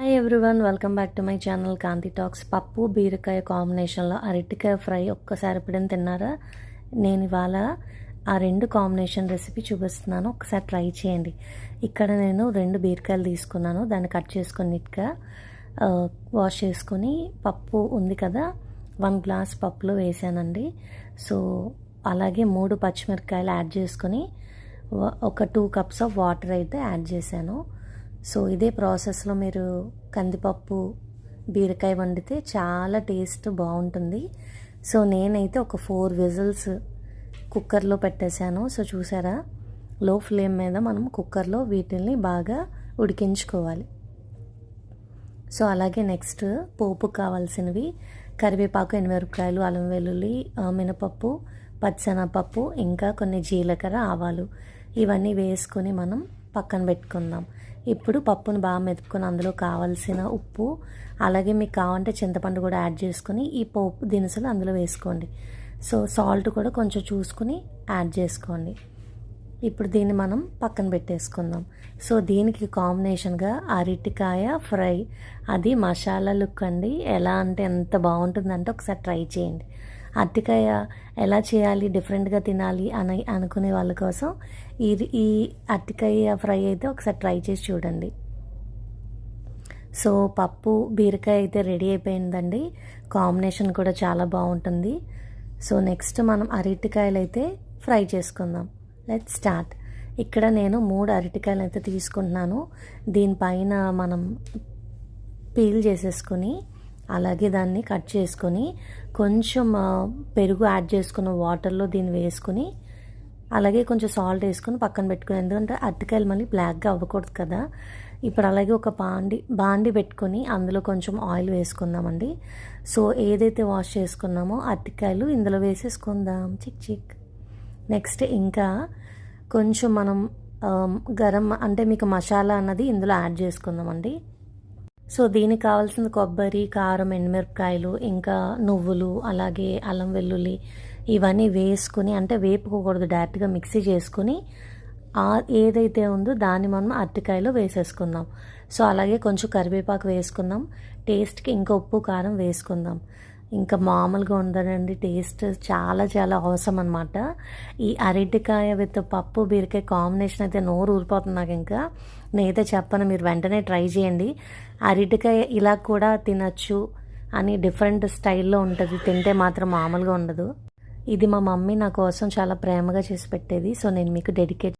Hi everyone, welcome back to my channel Kanthi talks. పప్పు బీరకాయ కాంబినేషన్లో అరటికాయ ఫ్రై ఒక్కసారి ఎప్పుడైనా తిన్నారా? నేను ఇవాళ ఆ రెండు కాంబినేషన్ రెసిపీ చూపిస్తున్నాను, ఒకసారి ట్రై చేయండి. ఇక్కడ నేను 2 బీరకాయలు తీసుకున్నాను, దాన్ని కట్ చేసుకొని నీట్గా వాష్ చేసుకొని పప్పు ఉంది కదా 1 గ్లాస్ పప్పులో వేసానండి. సో అలాగే 3 పచ్చిమిరపకాయలు యాడ్ చేసుకొని ఒక 2 కప్స్ ఆఫ్ వాటర్ అయితే యాడ్ చేశాను. సో ఇదే ప్రాసెస్లో మీరు కందిపప్పు బీరకాయ వండితే చాలా టేస్ట్ బాగుంటుంది. సో నేనైతే ఒక 4 విజిల్స్ కుక్కర్లో పెట్టేశాను. సో చూసారా, లో ఫ్లేమ్ మీద మనం కుక్కర్లో వీటిల్ని బాగా ఉడికించుకోవాలి. సో అలాగే నెక్స్ట్ పోపు కావాల్సినవి కరివేపాకు, ఎండుమిరపకాయలు, అల్లం వెల్లుల్లి, మినపప్పు, పచ్చిశనగపప్పు, ఇంకా కొన్ని జీలకర్ర, ఆవాలు ఇవన్నీ వేసుకొని మనం పక్కన పెట్టుకుందాం. ఇప్పుడు పప్పును బాగా మెదుపుకొని అందులో కావాల్సిన ఉప్పు, అలాగే మీకు కావాలంటే చింతపండు కూడా యాడ్ చేసుకొని ఈ పోపు దినుసులు అందులో వేసుకోండి. సో సాల్ట్ కూడా కొంచెం చూసుకుని యాడ్ చేసుకోండి. ఇప్పుడు దీన్ని మనం పక్కన పెట్టేసుకుందాం. సో దీనికి కాంబినేషన్గా అరటికాయ ఫ్రై, అది మసాలా లుక్ అండి. ఎలా అంటే ఎంత బాగుంటుందంటే ఒకసారి ట్రై చేయండి. అరటికాయ ఎలా చేయాలి, డిఫరెంట్గా తినాలి అని అనుకునే వాళ్ళ కోసం ఈ అరటికాయ ఫ్రై అయితే ఒకసారి ట్రై చేసి చూడండి. సో పప్పు బీరకాయ అయితే రెడీ అయిపోయిందండి. కాంబినేషన్ కూడా చాలా బాగుంటుంది. సో నెక్స్ట్ మనం అరటికాయలు అయితే ఫ్రై చేసుకుందాం. Let's start. ఇక్కడ నేను 3 అరటికాయలు అయితే తీసుకుంటున్నాను. దీనిపైన మనం పీల్ చేసేసుకొని అలాగే దాన్ని కట్ చేసుకొని కొంచెం పెరుగు యాడ్ చేసుకున్న వాటర్లో దీన్ని వేసుకుని అలాగే కొంచెం సాల్ట్ వేసుకొని పక్కన పెట్టుకుని, ఎందుకంటే అరటికాయలు మళ్ళీ బ్లాక్గా అవ్వకూడదు కదా. ఇప్పుడు అలాగే ఒక బాండి పెట్టుకొని అందులో కొంచెం ఆయిల్ వేసుకుందామండి. సో ఏదైతే వాష్ చేసుకున్నామో అరటికాయలు ఇందులో వేసేసుకుందాం చిక్. నెక్స్ట్ ఇంకా కొంచెం మనం గరం అంటే మీకు మసాలా అన్నది ఇందులో యాడ్ చేసుకుందామండి. సో దీనికి కావాల్సిన కొబ్బరి, కారం, ఎండుమిరపకాయలు, ఇంకా నువ్వులు, అలాగే అల్లం వెల్లుల్లి ఇవన్నీ వేసుకుని, అంటే వేపుకోకూడదు, డైరెక్ట్గా మిక్సీ చేసుకుని ఏదైతే ఉందో దాన్ని మనం అరటికాయలో వేసేసుకుందాం. సో అలాగే కొంచెం కరివేపాకు వేసుకుందాం. టేస్ట్కి ఇంకా ఉప్పు, కారం వేసుకుందాం. ఇంకా మామూలుగా ఉండదండి, టేస్ట్ చాలా చాలా అవసరం అనమాట. ఈ అరటికాయ విత్ పప్పు బీరకాయ కాంబినేషన్ అయితే నోరు ఊరిపోతుంది నాకు. ఇంకా నేనైతే చెప్పను, మీరు వెంటనే ట్రై చేయండి. అరటికాయ ఇలా కూడా తినచ్చు అని డిఫరెంట్ స్టైల్లో ఉంటుంది, తింటే మాత్రం మామూలుగా ఉండదు. ఇది మా మమ్మీ నా కోసం చాలా ప్రేమగా చేసి పెట్టేది. సో నేను మీకు డెడికేట్